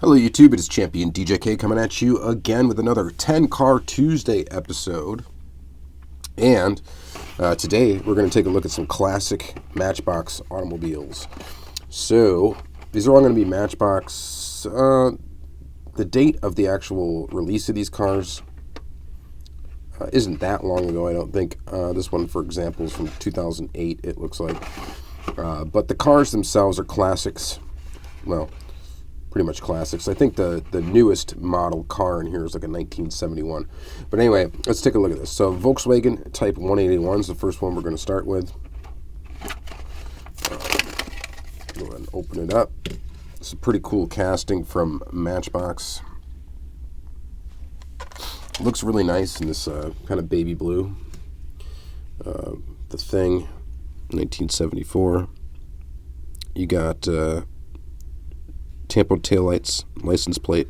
Hello YouTube, it is Championdjk coming at you again with another 10 Car Tuesday episode. And today we're going to take a look at some classic Matchbox automobiles. So these are all going to be Matchbox. The date of the actual release of these cars isn't that long ago, I don't think. This one, for example, is from 2008, it looks like. But the cars themselves are classics. Well, pretty much classics. I think the newest model car in here is like a 1971. But anyway, let's take a look at this. So Volkswagen Type 181 is the first one we're going to start with. Go ahead and open it up. It's a pretty cool casting from Matchbox. It looks really nice in this kind of baby blue. The Thing, 1974. You got Tampo taillights, license plate,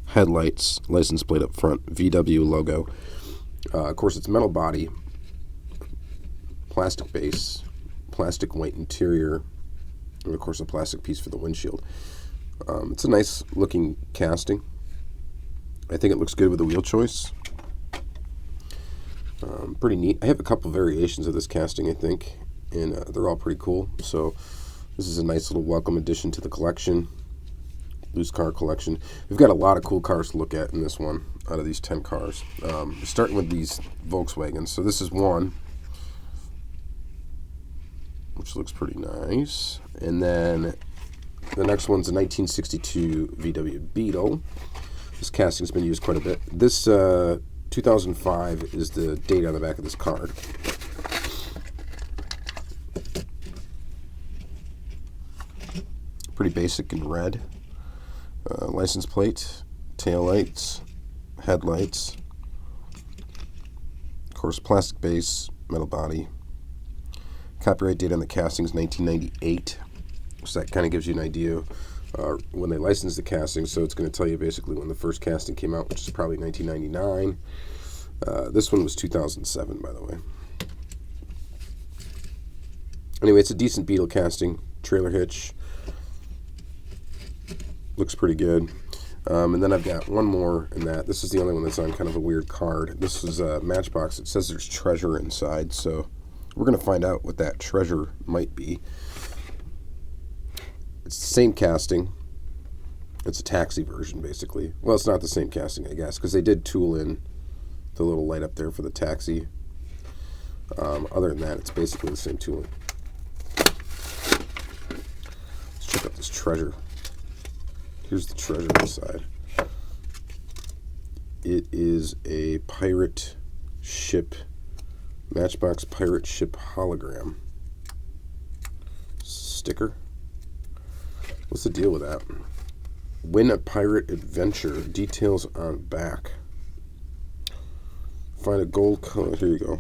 headlights, license plate up front, VW logo. Of course, it's metal body, plastic base, plastic white interior, and of course a plastic piece for the windshield. It's a nice looking casting. I think it looks good with the wheel choice. Pretty neat. I have a couple variations of this casting, I think, and they're all pretty cool. So this is a nice little welcome addition to the collection, loose car collection. We've got a lot of cool cars to look at in this one out of these 10 cars. Starting with these Volkswagens. So this is one, which looks pretty nice. And then the next one's a 1962 VW Beetle. This casting's been used quite a bit. This 2005 is the date on the back of this card. Pretty basic in red. License plate, tail lights, headlights. Of course, plastic base, metal body. Copyright date on the casting is 1998. So that kind of gives you an idea when they licensed the casting. So it's going to tell you basically when the first casting came out, which is probably 1999. This one was 2007, by the way. Anyway, it's a decent Beetle casting. Trailer hitch. Looks pretty good. And then I've got one more in that. This is the only one that's on kind of a weird card. This is a Matchbox. It says there's treasure inside, so we're going to find out what that treasure might be. It's the same casting. It's a taxi version, basically. Well, it's not the same casting, I guess, because they did tool in the little light up there for the taxi. Other than that, it's basically the same tooling. Let's check out this treasure. Here's the treasure inside. It is a pirate ship, Matchbox pirate ship hologram sticker. What's the deal with that? Win a pirate adventure. Details on back. Find a gold color. Here you go.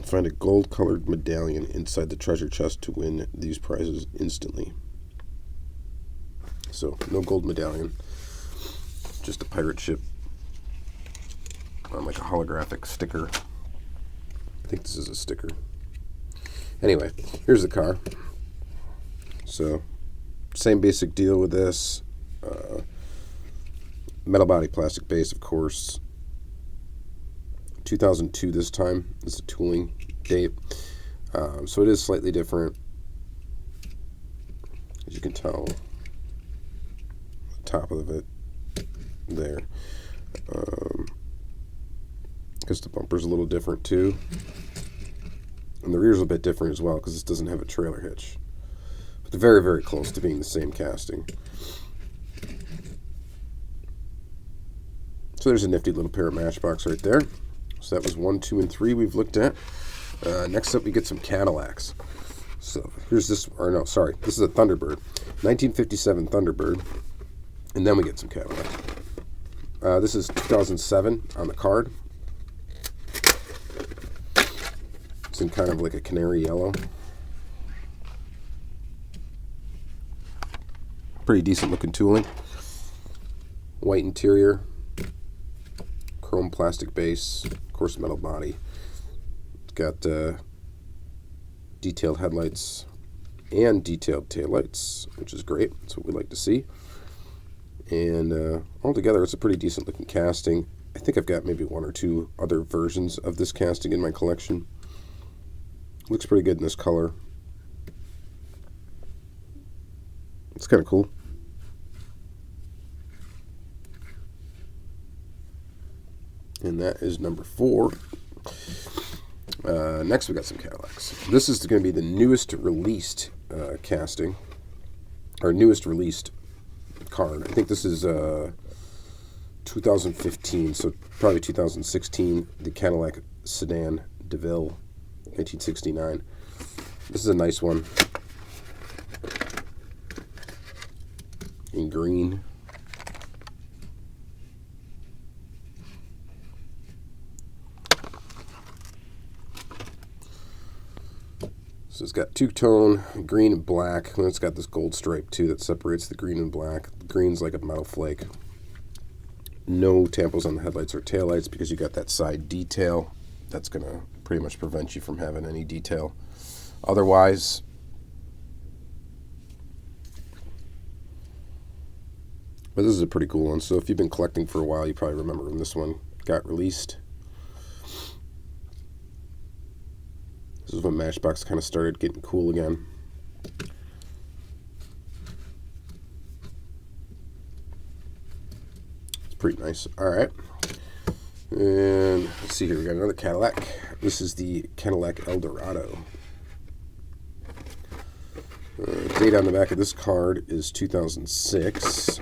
Find a gold-colored medallion inside the treasure chest to win these prizes instantly. So, no gold medallion. Just a pirate ship on like a holographic sticker. I think this is a sticker. Anyway, here's the car. So, same basic deal with this. Metal body, plastic base, of course. 2002 this time is the tooling date. So it is slightly different. As you can tell, the top of it there. Because the bumper's a little different too. And the rear's a bit different as well because this doesn't have a trailer hitch. But they're very, very close to being the same casting. So there's a nifty little pair of Matchbox right there. So that was 1, 2, and 3 we've looked at. Next up, we get some Cadillacs. So here's this, or no, sorry, this is a Thunderbird, 1957 Thunderbird, and then we get some Cadillacs. This is 2007 on the card. It's in kind of like a canary yellow. Pretty decent looking tooling. White interior. Chrome plastic base, of course metal body. It's got detailed headlights, and detailed taillights, which is great. That's what we like to see. And altogether, it's a pretty decent looking casting. I think I've got maybe one or two other versions of this casting in my collection. Looks pretty good in this color. It's kind of cool. And that is number 4. Next, we got some Cadillacs. This is going to be the newest released casting, or newest released card. I think this is 2015, so probably 2016. The Cadillac Sedan DeVille, 1969. This is a nice one in green. So it's got two-tone, green and black, and it's got this gold stripe too that separates the green and black. The green's like a metal flake. No tampos on the headlights or taillights because you got that side detail. That's going to pretty much prevent you from having any detail. Otherwise, but this is a pretty cool one. So if you've been collecting for a while, you probably remember when this one got released. This is when Matchbox kind of started getting cool again. It's pretty nice. All right. And let's see here. We got another Cadillac. This is the Cadillac Eldorado. Date on the back of this card is 2006.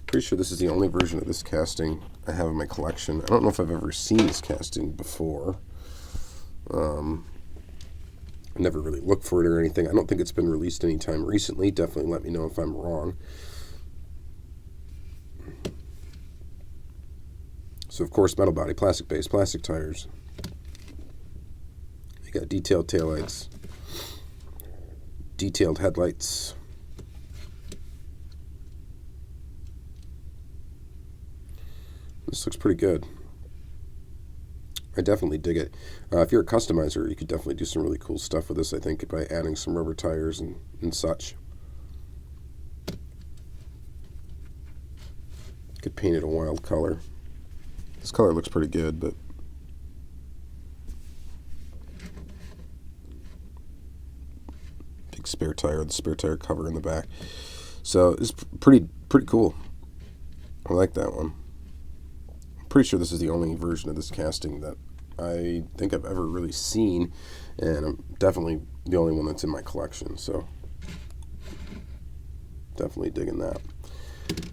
Pretty sure this is the only version of this casting I have in my collection. I don't know if I've ever seen this casting before. I never really looked for it or anything. I don't think it's been released anytime recently. Definitely let me know if I'm wrong. So, of course, metal body, plastic base, plastic tires. You got detailed taillights, detailed headlights. This looks pretty good. I definitely dig it. If you're a customizer, you could definitely do some really cool stuff with this, I think, by adding some rubber tires and such. Could paint it a wild color. This color looks pretty good, but big spare tire, the spare tire cover in the back. So it's pretty cool. I like that one. Pretty sure this is the only version of this casting that I think I've ever really seen, and I'm definitely the only one that's in my collection, so definitely digging that.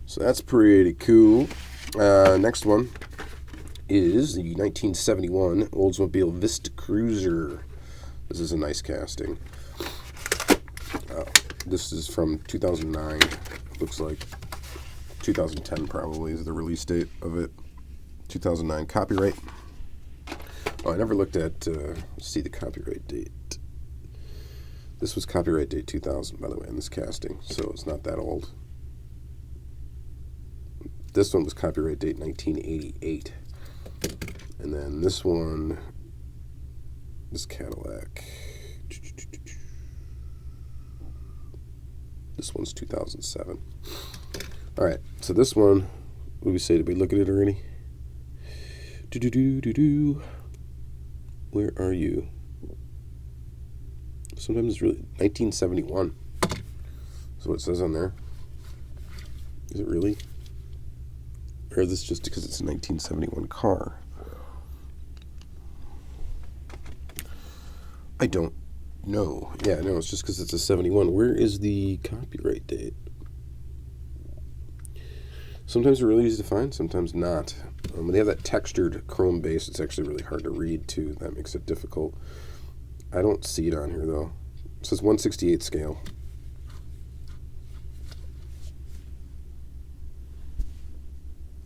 So that's pretty cool. Next one is the 1971 Oldsmobile Vista Cruiser. This is a nice casting. This is from 2009. Looks like 2010 probably is the release date of it. 2009 copyright. Oh, I never looked at, let's see the copyright date. This was copyright date 2000, by the way, in this casting, so it's not that old. This one was copyright date 1988. And then this one, this Cadillac, this one's 2007. All right, so this one, what do we say? Did we look at it already? Where are you? Sometimes it's really 1971. That's what it says on there. Is it really? Or is this just because it's a 1971 car? I don't know. Yeah, no, it's just because it's a 71. Where is the copyright date? Sometimes they're really easy to find, sometimes not. When they have that textured chrome base, it's actually really hard to read, too. That makes it difficult. I don't see it on here, though. It says 1/68 scale.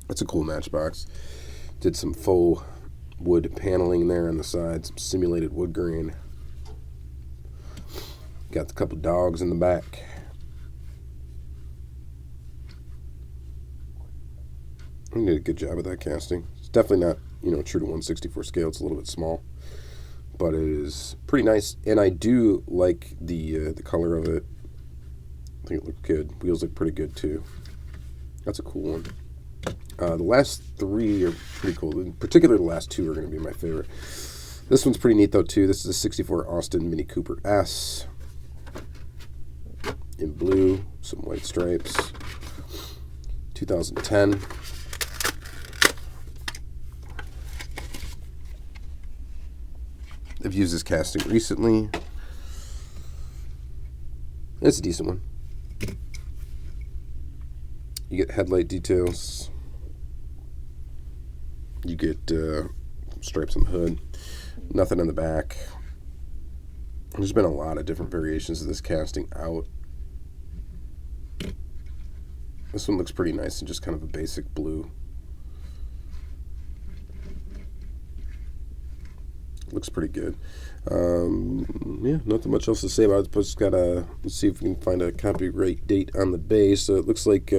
That's a cool Matchbox. Did some faux wood paneling there on the side, some simulated wood grain. Got a couple dogs in the back. I did a good job of that casting. It's definitely not, true to 1/64 scale. It's a little bit small, but it is pretty nice, and I do like the color of it. I think it looked good. Wheels look pretty good too. That's a cool one. The last three are pretty cool. In particular, the last two are going to be my favorite. This one's pretty neat though too. This is a '64 Austin Mini Cooper S in blue, some white stripes. 2010. I've used this casting recently. It's a decent one. You get headlight details. You get stripes on the hood. Nothing on the back. There's been a lot of different variations of this casting out. This one looks pretty nice and just kind of a basic blue. Looks pretty good. Yeah, nothing much else to say about it. But just gotta, let's see if we can find a copyright date on the base. So it looks like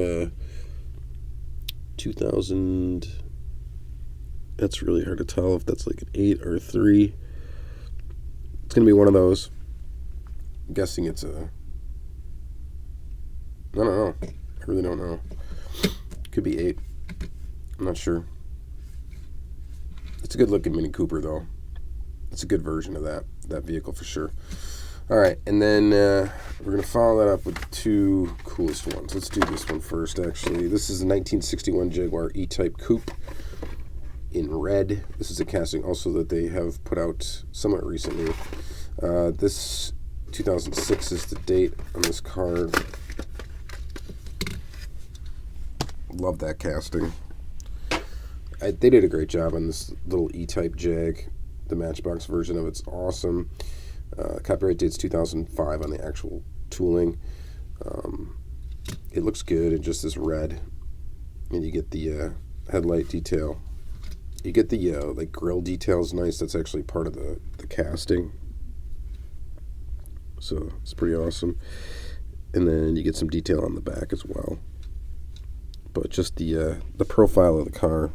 2000. That's really hard to tell if that's like an 8 or a 3. It's gonna be one of those. I'm guessing it's a. I don't know. I really don't know. Could be 8. I'm not sure. It's a good looking Mini Cooper though. It's a good version of that vehicle for sure. All right, and then we're going to follow that up with the two coolest ones. Let's do this one first, actually. This is a 1961 Jaguar E-Type Coupe in red. This is a casting also that they have put out somewhat recently. This 2006 is the date on this card. Love that casting. They did a great job on this little E-Type Jag. The Matchbox version of it's awesome. Copyright date's 2005 on the actual tooling. It looks good in just this red, and you get the headlight detail. You get the like grill details nice. That's actually part of the casting, so it's pretty awesome. And then you get some detail on the back as well. But just the profile of the car,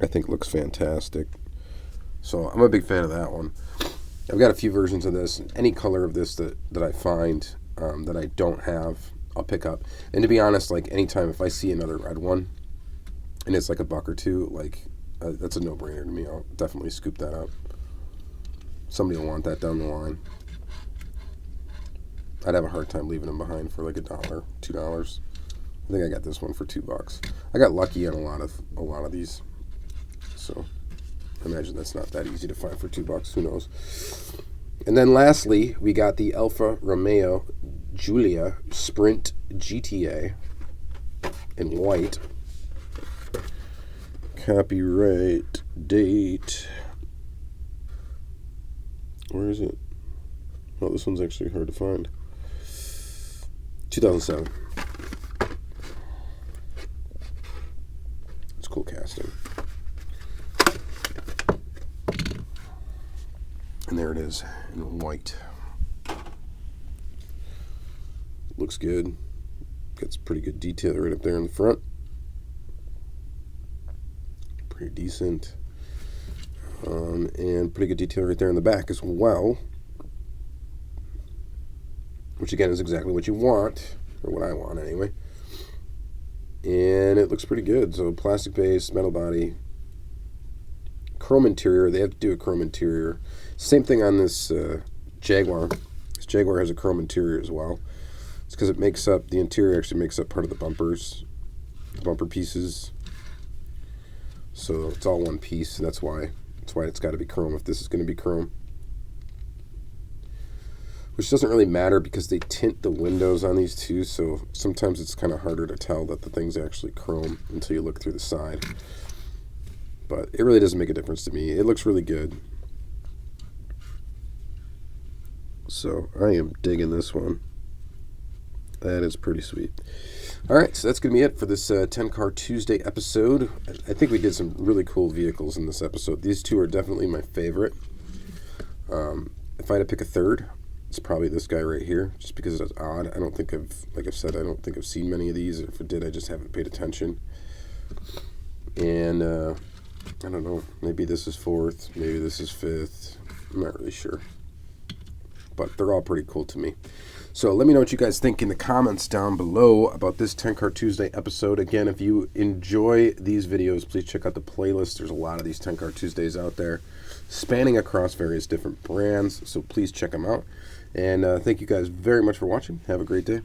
I think looks fantastic. So I'm a big fan of that one. I've got a few versions of this. Any color of this that I find that I don't have, I'll pick up. And to be honest, like anytime if I see another red one and it's like $1 or $2, like that's a no-brainer to me. I'll definitely scoop that up. Somebody will want that down the line. I'd have a hard time leaving them behind for like $1, $2. I think I got this one for $2. I got lucky on a lot of these, so I imagine that's not that easy to find for $2. Who knows? And then lastly, we got the Alfa Romeo Giulia Sprint GTA in white. Copyright date. Where is it? Oh, this one's actually hard to find. 2007. It's cool casting. And there it is in white. Looks good. Gets pretty good detail right up there in the front. Pretty decent. And pretty good detail right there in the back as well. Which again is exactly what you want, or what I want anyway. And it looks pretty good. So plastic base, metal body, chrome interior. They have to do a chrome interior. Same thing on this Jaguar. This Jaguar has a chrome interior as well. It's because it makes up, the interior actually makes up part of the bumpers, the bumper pieces. So it's all one piece, and that's why it's got to be chrome if this is going to be chrome. Which doesn't really matter because they tint the windows on these too, so sometimes it's kind of harder to tell that the thing's actually chrome until you look through the side. But it really doesn't make a difference to me. It looks really good. So I am digging this one. That is pretty sweet. Alright, so that's going to be it for this 10 Car Tuesday episode. I think we did some really cool vehicles in this episode. These two are definitely my favorite. If I had to pick a third, it's probably this guy right here, just because it's odd. I don't think like I said, I don't think I've seen many of these. If I did, I just haven't paid attention. And I don't know, maybe this is 4th, maybe this is 5th. I'm not really sure. But they're all pretty cool to me. So let me know what you guys think in the comments down below about this 10 Card Tuesday episode. Again, if you enjoy these videos, please check out the playlist. There's a lot of these 10 Card Tuesdays out there, spanning across various different brands. So please check them out. And thank you guys very much for watching. Have a great day.